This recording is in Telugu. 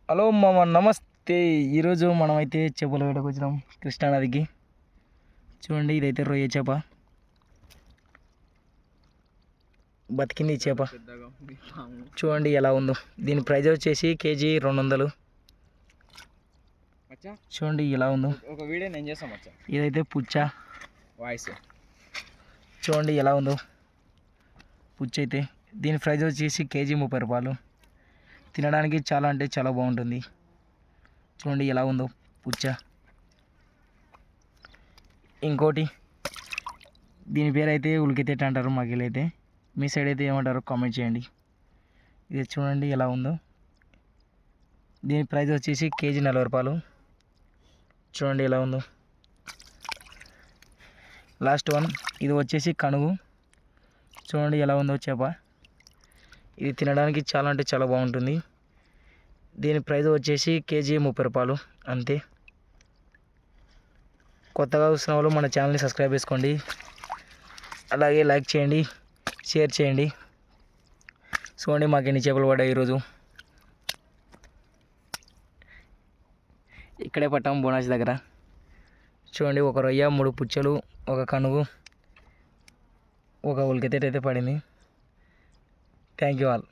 హలో మామ, నమస్తే. ఈరోజు మనమైతే చేపల వేటకు వచ్చినాం కృష్ణానదికి. చూడండి, ఇదైతే రొయ్య చేప, బతికింది చేప. చూడండి ఎలా ఉందో. దీని ప్రైజ్ వచ్చేసి కేజీ 200. చూడండి ఎలా ఉందో. ఒక వీడియో నేను చేస్తాం. ఇదైతే పుచ్చ వాయిస్ చూడండి ఎలా ఉందో. పుచ్చ అయితే దీని ప్రైజ్ వచ్చేసి కేజీ 30 రూపాయలు. తినడానికి చాలా అంటే చాలా బాగుంటుంది. చూడండి ఎలా ఉందో పుచ్చ. ఇంకోటి, దీని పేరు అయితే ఉలికితేట అంటారు మాకెళ్ళైతే. మీ సైడ్ అయితే ఏమంటారో కామెంట్ చేయండి. ఇది చూడండి ఎలా ఉందో. దీని ప్రైస్ వచ్చేసి కేజీ 40 రూపాయలు. చూడండి ఎలా ఉందో. లాస్ట్ వన్, ఇది వచ్చేసి కనుగు. చూడండి ఎలా ఉందో చేప. ఇది తినడానికి చాలా అంటే చాలా బాగుంటుంది. దీని ప్రైస్ వచ్చేసి కేజీ 30 రూపాయలు అంతే. కొత్తగా చూస్తున్న వాళ్ళు మన ఛానల్ని సబ్స్క్రైబ్ చేసుకోండి, అలాగే లైక్ చేయండి, షేర్ చేయండి. చూడండి మాకు ఎన్ని చేపలు పడ్డాయి ఈరోజు. ఇక్కడే పట్టాము బోనాసి దగ్గర. చూడండి, ఒక రొయ్య, 3 పుచ్చలు, ఒక కనుగు, ఒక ఉల్లితేట అయితే పడింది. Thank you all.